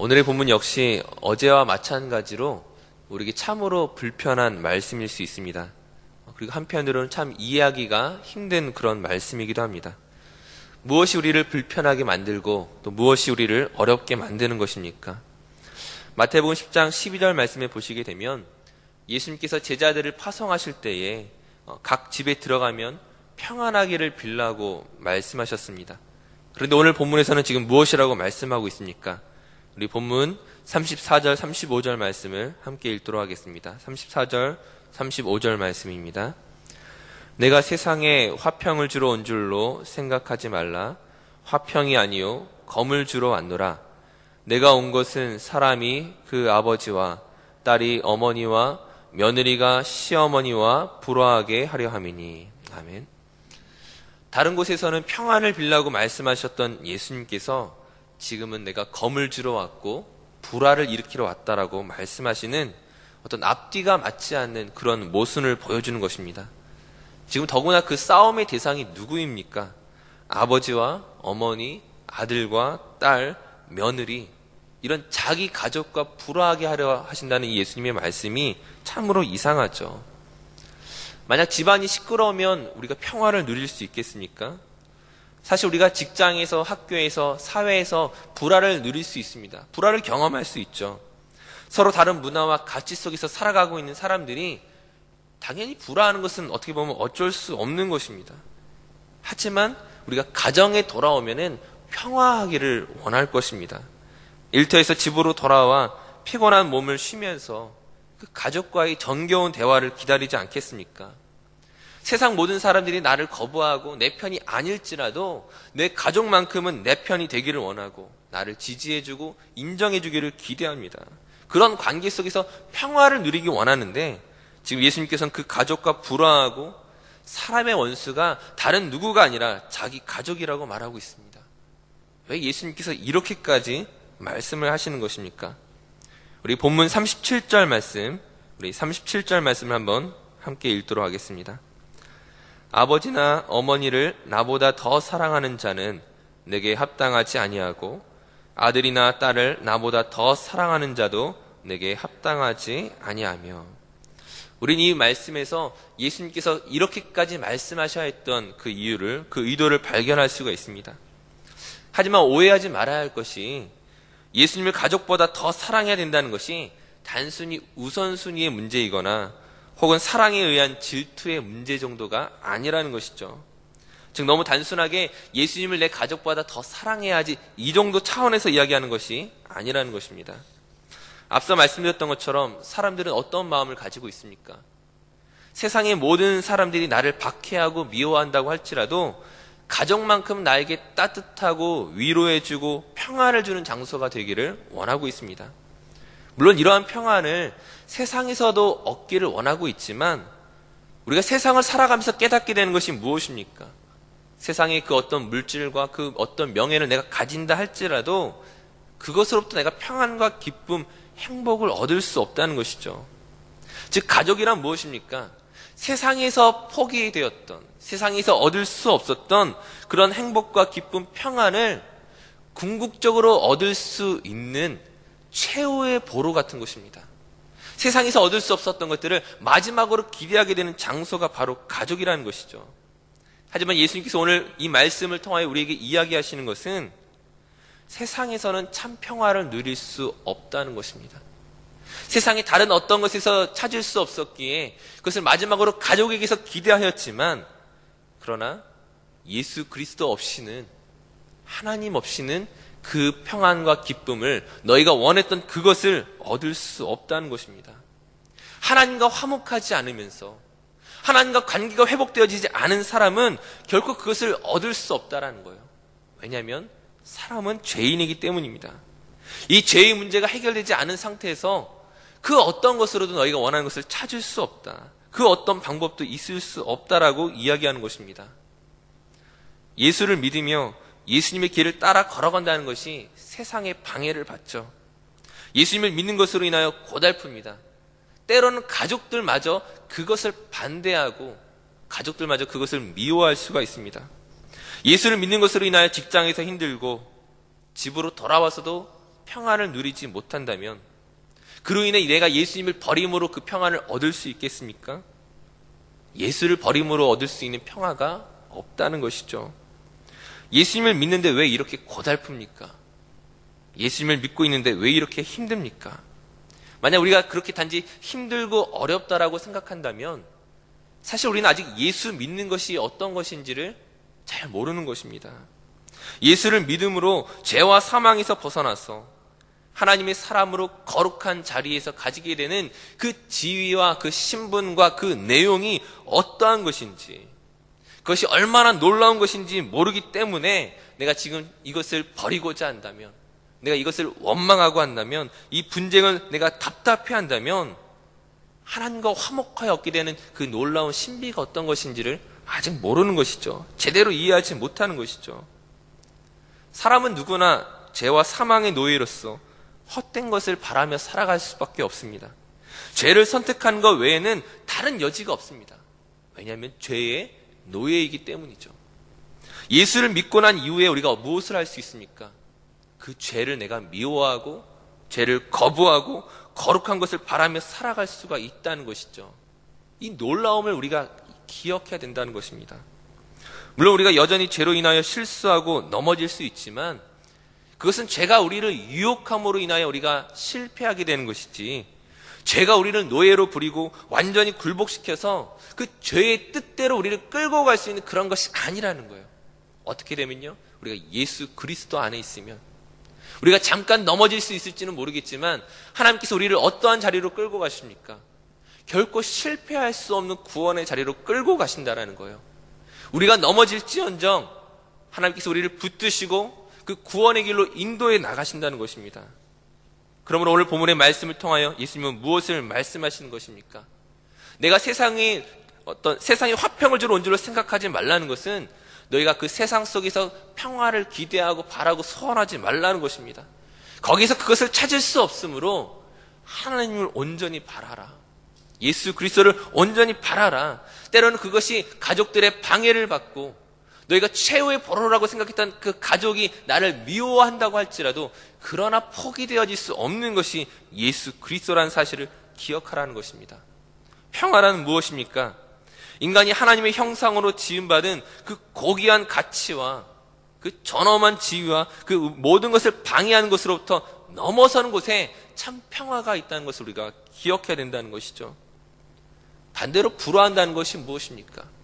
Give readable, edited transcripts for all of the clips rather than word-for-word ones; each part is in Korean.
오늘의 본문 역시 어제와 마찬가지로 우리에게 참으로 불편한 말씀일 수 있습니다. 그리고 한편으로는 참 이해하기가 힘든 그런 말씀이기도 합니다. 무엇이 우리를 불편하게 만들고 또 무엇이 우리를 어렵게 만드는 것입니까? 마태복음 10장 12절 말씀에 보시게 되면 예수님께서 제자들을 파송하실 때에 각 집에 들어가면 평안하기를 빌라고 말씀하셨습니다. 그런데 오늘 본문에서는 지금 무엇이라고 말씀하고 있습니까? 우리 본문 34절, 35절 말씀을 함께 읽도록 하겠습니다. 34절, 35절 말씀입니다. 내가 세상에 화평을 주러 온 줄로 생각하지 말라. 화평이 아니요 검을 주러 왔노라. 내가 온 것은 사람이 그 아버지와 딸이 어머니와 며느리가 시어머니와 불화하게 하려 함이니. 아멘. 다른 곳에서는 평안을 빌라고 말씀하셨던 예수님께서 지금은 내가 검을 주러 왔고 불화를 일으키러 왔다라고 말씀하시는 어떤 앞뒤가 맞지 않는 그런 모순을 보여주는 것입니다. 지금 더구나 그 싸움의 대상이 누구입니까? 아버지와 어머니, 아들과 딸, 며느리, 이런 자기 가족과 불화하게 하려 하신다는 이 예수님의 말씀이 참으로 이상하죠. 만약 집안이 시끄러우면 우리가 평화를 누릴 수 있겠습니까? 사실 우리가 직장에서, 학교에서, 사회에서 불화를 누릴 수 있습니다. 불화를 경험할 수 있죠. 서로 다른 문화와 가치 속에서 살아가고 있는 사람들이 당연히 불화하는 것은 어떻게 보면 어쩔 수 없는 것입니다. 하지만 우리가 가정에 돌아오면은 평화하기를 원할 것입니다. 일터에서 집으로 돌아와 피곤한 몸을 쉬면서 그 가족과의 정겨운 대화를 기다리지 않겠습니까? 세상 모든 사람들이 나를 거부하고 내 편이 아닐지라도 내 가족만큼은 내 편이 되기를 원하고 나를 지지해주고 인정해주기를 기대합니다. 그런 관계 속에서 평화를 누리기 원하는데 지금 예수님께서는 그 가족과 불화하고 사람의 원수가 다른 누구가 아니라 자기 가족이라고 말하고 있습니다. 왜 예수님께서 이렇게까지 말씀을 하시는 것입니까? 우리 본문 37절 말씀, 우리 37절 말씀을 한번 함께 읽도록 하겠습니다. 아버지나 어머니를 나보다 더 사랑하는 자는 내게 합당하지 아니하고 아들이나 딸을 나보다 더 사랑하는 자도 내게 합당하지 아니하며. 우린 이 말씀에서 예수님께서 이렇게까지 말씀하셔야 했던 그 이유를, 그 의도를 발견할 수가 있습니다. 하지만 오해하지 말아야 할 것이 예수님을 가족보다 더 사랑해야 된다는 것이 단순히 우선순위의 문제이거나 혹은 사랑에 의한 질투의 문제 정도가 아니라는 것이죠. 즉 너무 단순하게 예수님을 내 가족보다 더 사랑해야지 이 정도 차원에서 이야기하는 것이 아니라는 것입니다. 앞서 말씀드렸던 것처럼 사람들은 어떤 마음을 가지고 있습니까? 세상의 모든 사람들이 나를 박해하고 미워한다고 할지라도 가족만큼 나에게 따뜻하고 위로해주고 평안을 주는 장소가 되기를 원하고 있습니다. 물론 이러한 평안을 세상에서도 얻기를 원하고 있지만 우리가 세상을 살아가면서 깨닫게 되는 것이 무엇입니까? 세상의 그 어떤 물질과 그 어떤 명예를 내가 가진다 할지라도 그것으로부터 내가 평안과 기쁨, 행복을 얻을 수 없다는 것이죠. 즉 가족이란 무엇입니까? 세상에서 포기되었던, 세상에서 얻을 수 없었던 그런 행복과 기쁨, 평안을 궁극적으로 얻을 수 있는 최후의 보루 같은 것입니다. 세상에서 얻을 수 없었던 것들을 마지막으로 기대하게 되는 장소가 바로 가족이라는 것이죠. 하지만 예수님께서 오늘 이 말씀을 통하여 우리에게 이야기하시는 것은 세상에서는 참 평화를 누릴 수 없다는 것입니다. 세상의 다른 어떤 것에서 찾을 수 없었기에 그것을 마지막으로 가족에게서 기대하였지만 그러나 예수 그리스도 없이는, 하나님 없이는 그 평안과 기쁨을 너희가 원했던 그것을 얻을 수 없다는 것입니다. 하나님과 화목하지 않으면서 하나님과 관계가 회복되어지지 않은 사람은 결코 그것을 얻을 수 없다라는 거예요. 왜냐하면 사람은 죄인이기 때문입니다. 이 죄의 문제가 해결되지 않은 상태에서 그 어떤 것으로도 너희가 원하는 것을 찾을 수 없다. 그 어떤 방법도 있을 수 없다라고 이야기하는 것입니다. 예수를 믿으며 예수님의 길을 따라 걸어간다는 것이 세상의 방해를 받죠. 예수님을 믿는 것으로 인하여 고달픕니다. 때로는 가족들마저 그것을 반대하고 가족들마저 그것을 미워할 수가 있습니다. 예수를 믿는 것으로 인하여 직장에서 힘들고 집으로 돌아와서도 평안을 누리지 못한다면, 그로 인해 내가 예수님을 버림으로 그 평안을 얻을 수 있겠습니까? 예수를 버림으로 얻을 수 있는 평화가 없다는 것이죠. 예수님을 믿는데 왜 이렇게 고달픕니까? 예수님을 믿고 있는데 왜 이렇게 힘듭니까? 만약 우리가 그렇게 단지 힘들고 어렵다라고 생각한다면 사실 우리는 아직 예수 믿는 것이 어떤 것인지를 잘 모르는 것입니다. 예수를 믿음으로 죄와 사망에서 벗어나서 하나님의 사람으로 거룩한 자리에서 가지게 되는 그 지위와 그 신분과 그 내용이 어떠한 것인지, 그것이 얼마나 놀라운 것인지 모르기 때문에 내가 지금 이것을 버리고자 한다면, 내가 이것을 원망하고 한다면, 이 분쟁을 내가 답답해 한다면 하나님과 화목하여 얻게 되는 그 놀라운 신비가 어떤 것인지를 아직 모르는 것이죠. 제대로 이해하지 못하는 것이죠. 사람은 누구나 죄와 사망의 노예로서 헛된 것을 바라며 살아갈 수밖에 없습니다. 죄를 선택하는 것 외에는 다른 여지가 없습니다. 왜냐하면 죄의 노예이기 때문이죠. 예수를 믿고 난 이후에 우리가 무엇을 할 수 있습니까? 그 죄를 내가 미워하고 죄를 거부하고 거룩한 것을 바라며 살아갈 수가 있다는 것이죠. 이 놀라움을 우리가 기억해야 된다는 것입니다. 물론 우리가 여전히 죄로 인하여 실수하고 넘어질 수 있지만 그것은 죄가 우리를 유혹함으로 인하여 우리가 실패하게 되는 것이지, 죄가 우리를 노예로 부리고 완전히 굴복시켜서 그 죄의 뜻대로 우리를 끌고 갈 수 있는 그런 것이 아니라는 거예요. 어떻게 되면요, 우리가 예수 그리스도 안에 있으면 우리가 잠깐 넘어질 수 있을지는 모르겠지만 하나님께서 우리를 어떠한 자리로 끌고 가십니까? 결코 실패할 수 없는 구원의 자리로 끌고 가신다라는 거예요. 우리가 넘어질지언정 하나님께서 우리를 붙드시고 그 구원의 길로 인도해 나가신다는 것입니다. 그러므로 오늘 본문의 말씀을 통하여 예수님은 무엇을 말씀하시는 것입니까? 내가 세상의 화평을 주러 온 줄로 생각하지 말라는 것은 너희가 그 세상 속에서 평화를 기대하고 바라고 소원하지 말라는 것입니다. 거기서 그것을 찾을 수 없으므로 하나님을 온전히 바라라. 예수 그리스도를 온전히 바라라. 때로는 그것이 가족들의 방해를 받고 너희가 최후의 보루라고 생각했던 그 가족이 나를 미워한다고 할지라도 그러나 포기되어질 수 없는 것이 예수 그리스도라는 사실을 기억하라는 것입니다. 평화라는 무엇입니까? 인간이 하나님의 형상으로 지음받은 그 고귀한 가치와 그 전엄한 지위와 그 모든 것을 방해하는 것으로부터 넘어서는 곳에 참 평화가 있다는 것을 우리가 기억해야 된다는 것이죠. 반대로 불화한다는 것이 무엇입니까?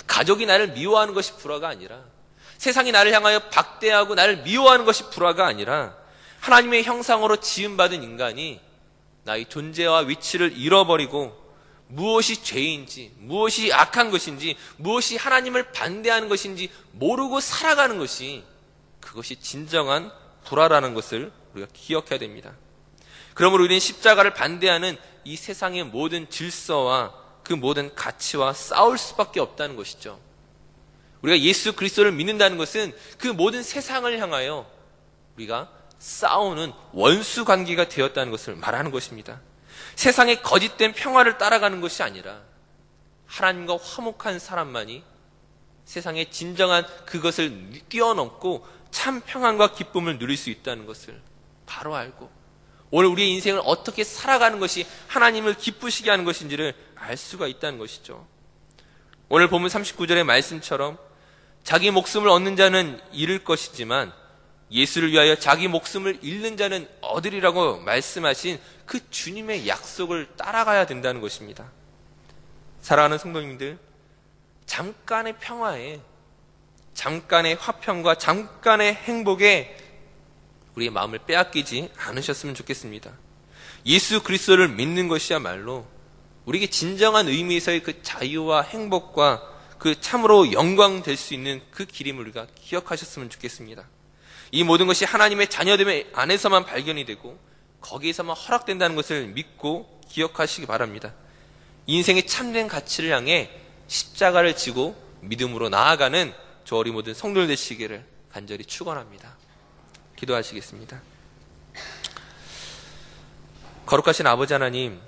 가족이 나를 미워하는 것이 불화가 아니라, 세상이 나를 향하여 박대하고 나를 미워하는 것이 불화가 아니라, 하나님의 형상으로 지음받은 인간이 나의 존재와 위치를 잃어버리고 무엇이 죄인지, 무엇이 악한 것인지, 무엇이 하나님을 반대하는 것인지 모르고 살아가는 것이, 그것이 진정한 불화라는 것을 우리가 기억해야 됩니다. 그러므로 우리는 십자가를 반대하는 이 세상의 모든 질서와 그 모든 가치와 싸울 수밖에 없다는 것이죠. 우리가 예수 그리스도를 믿는다는 것은 그 모든 세상을 향하여 우리가 싸우는 원수 관계가 되었다는 것을 말하는 것입니다. 세상의 거짓된 평화를 따라가는 것이 아니라 하나님과 화목한 사람만이 세상의 진정한 그것을 뛰어넘고 참 평안과 기쁨을 누릴 수 있다는 것을 바로 알고 오늘 우리의 인생을 어떻게 살아가는 것이 하나님을 기쁘시게 하는 것인지를 알 수가 있다는 것이죠. 오늘 본문 39절의 말씀처럼 자기 목숨을 얻는 자는 잃을 것이지만 예수를 위하여 자기 목숨을 잃는 자는 얻으리라고 말씀하신 그 주님의 약속을 따라가야 된다는 것입니다. 사랑하는 성도님들, 잠깐의 평화에, 잠깐의 화평과 잠깐의 행복에 우리의 마음을 빼앗기지 않으셨으면 좋겠습니다. 예수 그리스도를 믿는 것이야말로 우리에게 진정한 의미에서의 그 자유와 행복과 그 참으로 영광 될 수 있는 그 길임을 우리가 기억하셨으면 좋겠습니다. 이 모든 것이 하나님의 자녀됨 안에서만 발견이 되고 거기에서만 허락된다는 것을 믿고 기억하시기 바랍니다. 인생의 참된 가치를 향해 십자가를 지고 믿음으로 나아가는 저 어린 모든 성도들 되시기를 간절히 축원합니다. 기도하시겠습니다. 거룩하신 아버지 하나님,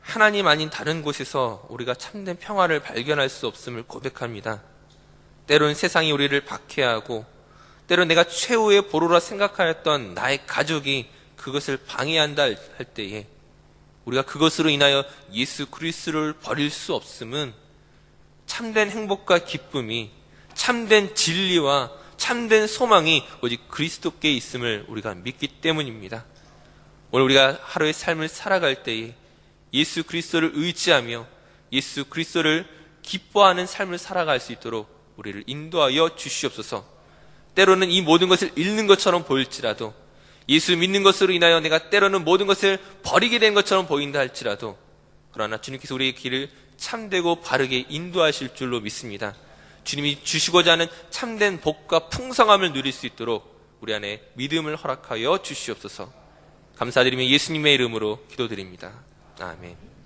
하나님 아닌 다른 곳에서 우리가 참된 평화를 발견할 수 없음을 고백합니다. 때로는 세상이 우리를 박해하고 때로 내가 최후의 보루라 생각하였던 나의 가족이 그것을 방해한다 할 때에 우리가 그것으로 인하여 예수 그리스도를 버릴 수 없음은 참된 행복과 기쁨이, 참된 진리와 참된 소망이 오직 그리스도께 있음을 우리가 믿기 때문입니다. 오늘 우리가 하루의 삶을 살아갈 때에 예수 그리스도를 의지하며 예수 그리스도를 기뻐하는 삶을 살아갈 수 있도록 우리를 인도하여 주시옵소서. 때로는 이 모든 것을 잃는 것처럼 보일지라도, 예수 믿는 것으로 인하여 내가 때로는 모든 것을 버리게 된 것처럼 보인다 할지라도, 그러나 주님께서 우리의 길을 참되고 바르게 인도하실 줄로 믿습니다. 주님이 주시고자 하는 참된 복과 풍성함을 누릴 수 있도록 우리 안에 믿음을 허락하여 주시옵소서. 감사드리며 예수님의 이름으로 기도드립니다. 아멘.